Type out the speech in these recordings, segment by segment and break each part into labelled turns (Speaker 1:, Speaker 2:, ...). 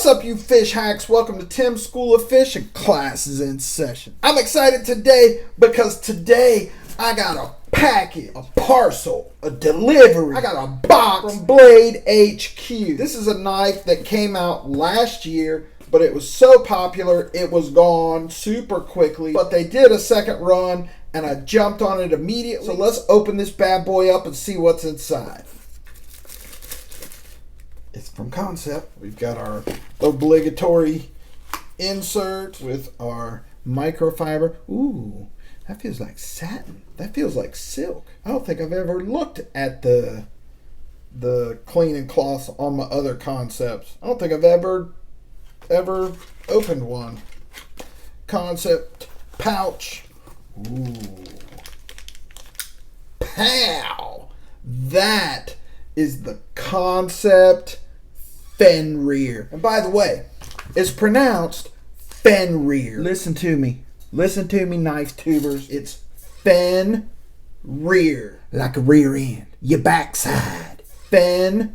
Speaker 1: What's up, you fish hacks? Welcome to Tim's School of Fish and classes in session. I'm excited today because today I got a package, a parcel, a delivery. I got a box from Blade HQ. This is a knife that came out last year, but it was so popular it was gone super quickly. But they did a second run and I jumped on it immediately. So let's open this bad boy up and see what's inside. It's from Kansept. We've got our obligatory insert with our microfiber. Ooh, that feels like satin. That feels like silk. I don't think I've ever looked at the cleaning cloths on my other Kansepts. I don't think I've ever opened one. Kansept pouch. Ooh. Pow! That is the Kansept Fenrir. And by the way, it's pronounced Fenrir. Listen to me, knife tubers. It's Fenrir. Like a rear end. Your backside. Fenrir.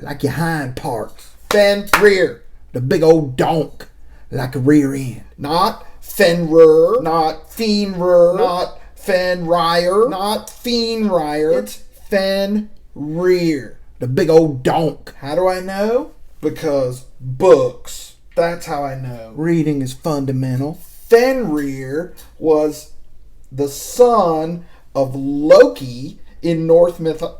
Speaker 1: Like your hind parts. Fenrir. The big old donk. Like a rear end. Not Fenrir. Not Fenrir. Not Fenrir. Not Fenrir. It's Fenrir. The big old donk. How do I know? Because books. That's how I know. Reading is fundamental. Fenrir was the son of Loki in Norse mythology.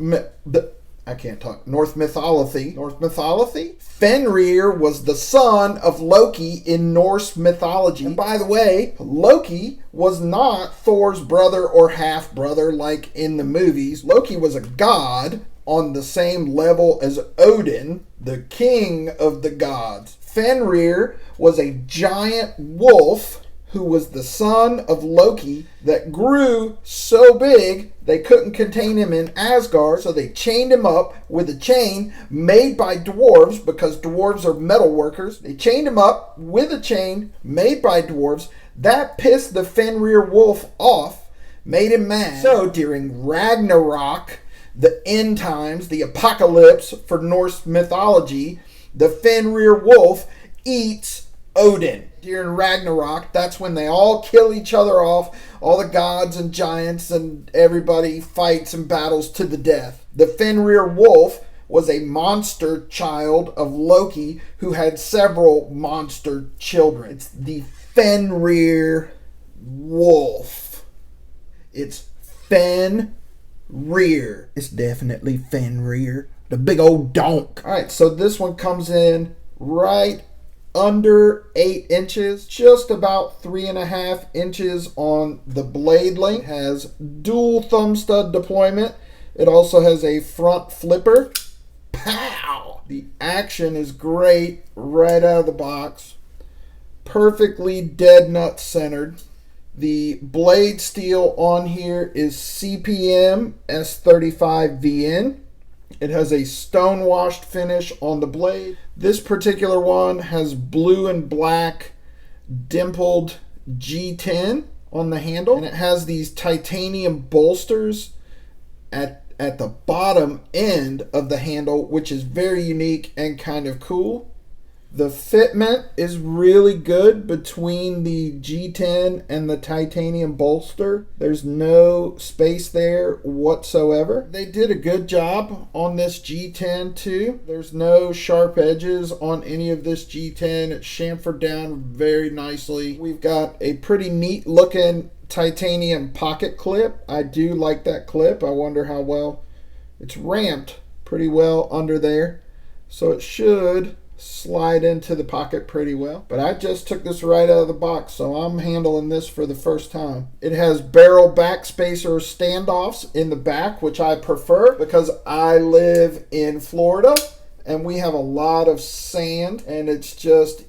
Speaker 1: Fenrir was the son of Loki in Norse mythology. And by the way, Loki was not Thor's brother or half-brother like in the movies. Loki was a god on the same level as Odin, the king of the gods. Fenrir was a giant wolf who was the son of Loki that grew so big they couldn't contain him in Asgard, so they chained him up with a chain made by dwarves, because dwarves are metal workers. They chained him up with a chain made by dwarves. That pissed the Fenrir wolf off, made him mad. So during Ragnarok, the end times, the apocalypse for Norse mythology, the Fenrir wolf eats Odin. During Ragnarok, that's when they all kill each other off. All the gods and giants and everybody fights and battles to the death. The Fenrir wolf was a monster child of Loki who had several monster children. It's the Fenrir wolf. It's Fenrir. It's definitely Fenrir. The big old donk. Alright, so this one comes in right under 8 inches, just about 3.5 inches on the blade length. It has dual thumb stud deployment. It also has a front flipper. Pow! The action is great right out of the box. Perfectly dead nut centered. The blade steel on here is CPM S35VN. It has a stone-washed finish on the blade. This particular one has blue and black dimpled G10 on the handle. And it has these titanium bolsters at the bottom end of the handle, which is very unique and kind of cool. The fitment is really good between the G10 and the titanium bolster. There's no space there whatsoever. They did a good job on this G10 too. There's no sharp edges on any of this G10. It's chamfered down very nicely. We've got a pretty neat looking titanium pocket clip. I do like that clip. I wonder how well it's ramped pretty well under there. So it should slide into the pocket pretty well. But I just took this right out of the box, so I'm handling this for the first time. It has barrel back spacer standoffs in the back, which I prefer because I live in Florida and we have a lot of sand, and it's just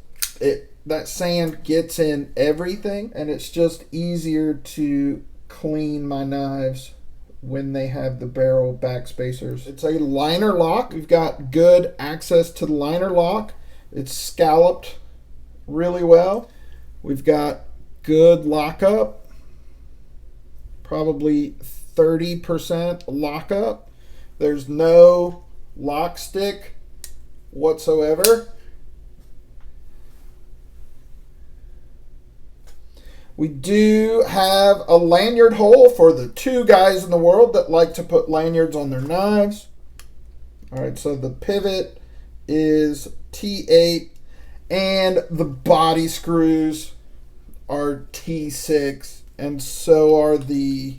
Speaker 1: that sand gets in everything, and it's just easier to clean my knives when they have the barrel back spacers. It's a liner lock. We've got good access to the liner lock. It's scalloped really well. We've got good lockup, probably 30% lockup. There's no lock stick whatsoever. We do have a lanyard hole for the 2 guys in the world that like to put lanyards on their knives. All right, so the pivot is T8 and the body screws are T6 and so are the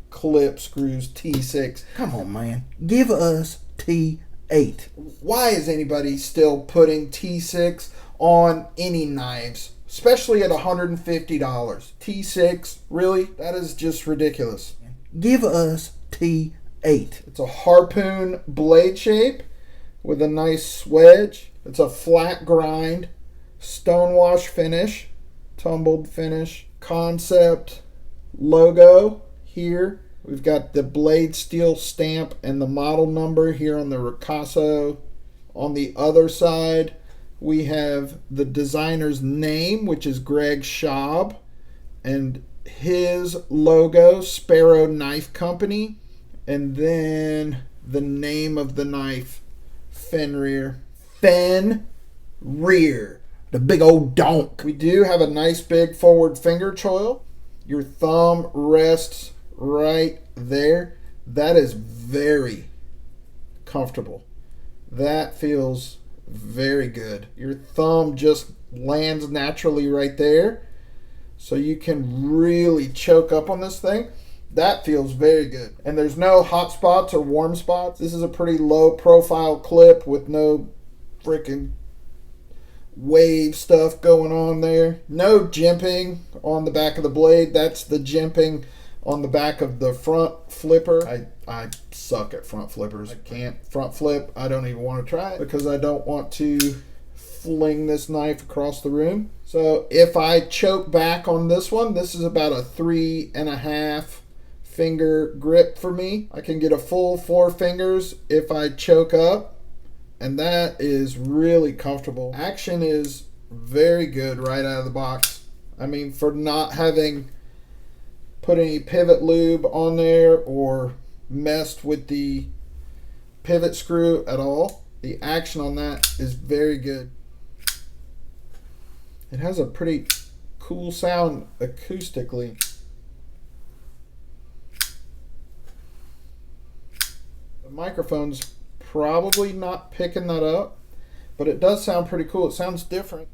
Speaker 1: clip screws T6.
Speaker 2: Come on, man. Give us T8.
Speaker 1: Why is anybody still putting T6 on any knives? Especially at $150. T6, really? That is just ridiculous.
Speaker 2: Give us T8.
Speaker 1: It's a harpoon blade shape with a nice swedge. It's a flat grind, stonewash finish, tumbled finish, Kansept logo here. We've got the blade steel stamp and the model number here on the ricasso. On the other side, we have the designer's name, which is Greg Schaub, and his logo, Sparrow Knife Company, and then the name of the knife, Fenrir. Fenrir.
Speaker 2: The big old donk.
Speaker 1: We do have a nice big forward finger choil. Your thumb rests right there. That is very comfortable. That feels very good. Your thumb just lands naturally right there, so you can really choke up on this thing. That feels very good. And there's no hot spots or warm spots. This is a pretty low profile clip with no freaking wave stuff going on there. No jimping on the back of the blade. That's the jimping on the back of the front flipper. I suck at front flippers. I can't front flip. I don't even want to try it because I don't want to fling this knife across the room. So if I choke back on this one, this is about a 3.5 finger grip for me. I can get a full 4 fingers if I choke up, and that is really comfortable. Action is very good right out of the box. I mean, for not having put any pivot lube on there or messed with the pivot screw at all, the action on that is very good. It has a pretty cool sound acoustically. The microphone's probably not picking that up, but it does sound pretty cool. It sounds different.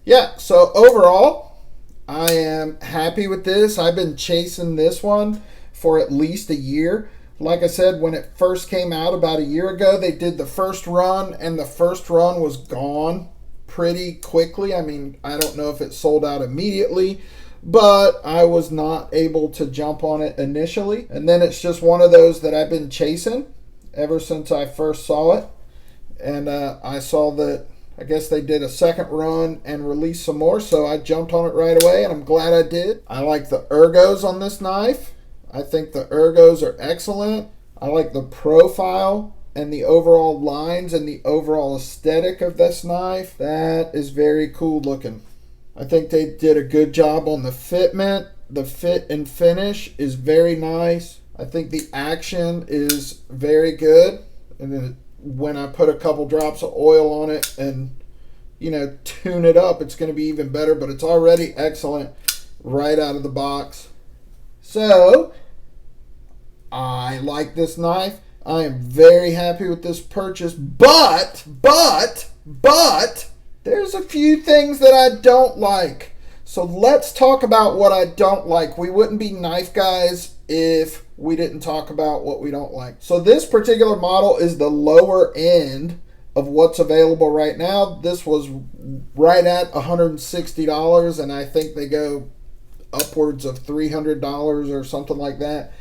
Speaker 1: Yeah, so overall, I am happy with this. I've been chasing this one for at least a year. Like I said, when it first came out about a year ago, they did the first run, and the first run was gone pretty quickly. I mean, I don't know if it sold out immediately, but I was not able to jump on it initially. And then it's just one of those that I've been chasing ever since I first saw it. And I saw that I guess they did a second run and released some more, so I jumped on it right away, and I'm glad I did. I like the ergos on this knife. I think the ergos are excellent. I like the profile and the overall lines and the overall aesthetic of this knife. That is very cool looking. I think they did a good job on the fitment. The fit and finish is very nice. I think the action is very good. And then when I put a couple drops of oil on it and, you know, tune it up, it's going to be even better, but it's already excellent right out of the box. So I like this knife. I am very happy with this purchase, but there's a few things that I don't like. So let's talk about what I don't like. We wouldn't be knife guys if we didn't talk about what we don't like. So this particular model is the lower end of what's available right now. This was right at $160, and I think they go upwards of $300 or something like that,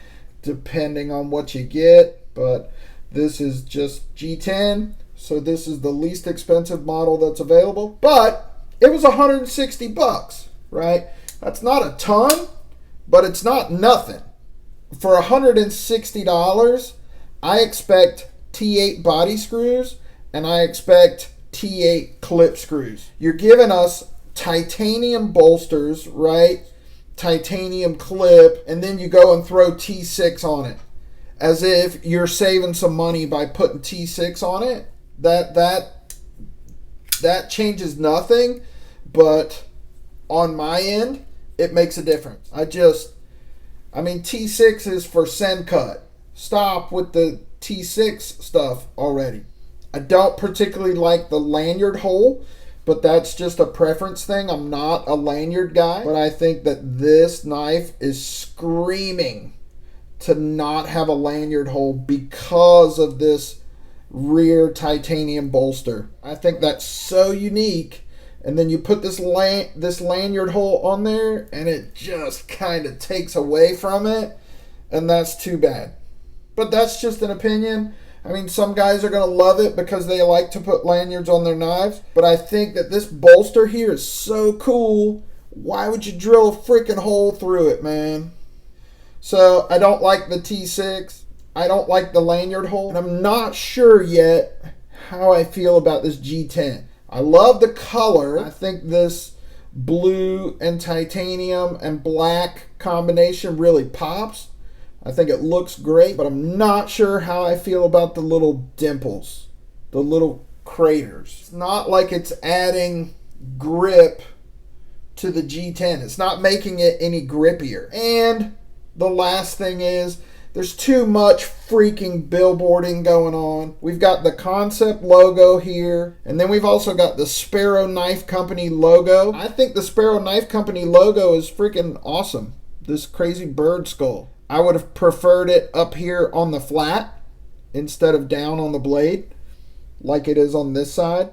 Speaker 1: depending on what you get. But this is just G10, so this is the least expensive model that's available. But it was $160, right? That's not a ton, but it's not nothing. For $160, I expect T8 body screws and I expect T8 clip screws. You're giving us titanium bolsters, right? Titanium clip, and then you go and throw T6 on it, as if you're saving some money by putting T6 on it. That that changes nothing, but on my end, it makes a difference. I mean, T6 is for Sencut. Stop with the T6 stuff already. I don't particularly like the lanyard hole, but that's just a preference thing. I'm not a lanyard guy, but I think that this knife is screaming to not have a lanyard hole because of this rear titanium bolster. I think that's so unique. And then you put this lanyard hole on there and it just kind of takes away from it, and that's too bad. But that's just an opinion. I mean, some guys are going to love it because they like to put lanyards on their knives, but I think that this bolster here is so cool. Why would you drill a freaking hole through it, man? So I don't like the T6. I don't like the lanyard hole, and I'm not sure yet how I feel about this G10. I love the color. I think this blue and titanium and black combination really pops. I think it looks great, but I'm not sure how I feel about the little dimples, the little craters. It's not like it's adding grip to the G10. It's not making it any grippier. And the last thing is, there's too much freaking billboarding going on. We've got the Kansept logo here, and then we've also got the Sparrow Knife Company logo. I think the Sparrow Knife Company logo is freaking awesome. This crazy bird skull. I would have preferred it up here on the flat instead of down on the blade like it is on this side.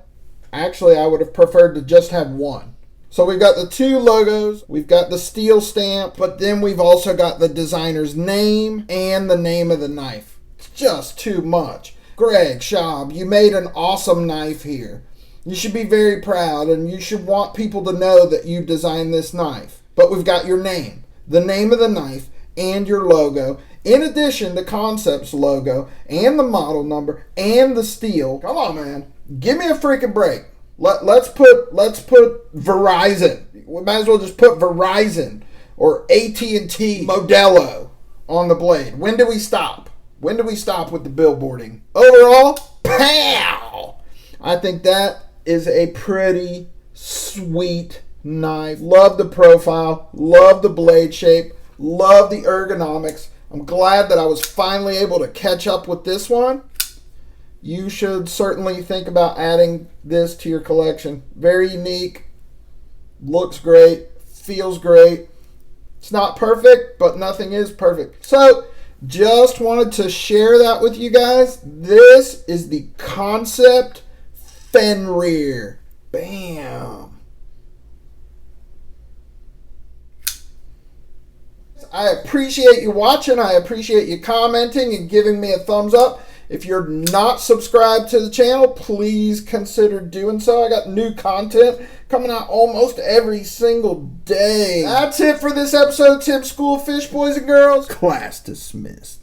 Speaker 1: Actually, I would have preferred to just have one. So we've got the two logos, we've got the steel stamp, but then we've also got the designer's name and the name of the knife. It's just too much. Greg Schaub, you made an awesome knife here. You should be very proud, and you should want people to know that you designed this knife. But we've got your name, the name of the knife, and your logo, in addition to Kansept's logo, and the model number, and the steel. Come on, man. Give me a freaking break. Let's put Verizon. We might as well just put Verizon or AT&T Modelo on the blade. When do we stop? When do we stop with the billboarding? Overall, pow! I think that is a pretty sweet knife. Love the profile. Love the blade shape. Love the ergonomics. I'm glad that I was finally able to catch up with this one. You should certainly think about adding this to your collection. Very unique, looks great, feels great. It's not perfect, but nothing is perfect. So, just wanted to share that with you guys. This is the Kansept Fenrir. Bam. I appreciate you watching. I appreciate you commenting and giving me a thumbs up. If you're not subscribed to the channel, please consider doing so. I got new content coming out almost every single day. That's it for this episode, Tim School Fish, boys and girls.
Speaker 2: Class dismissed.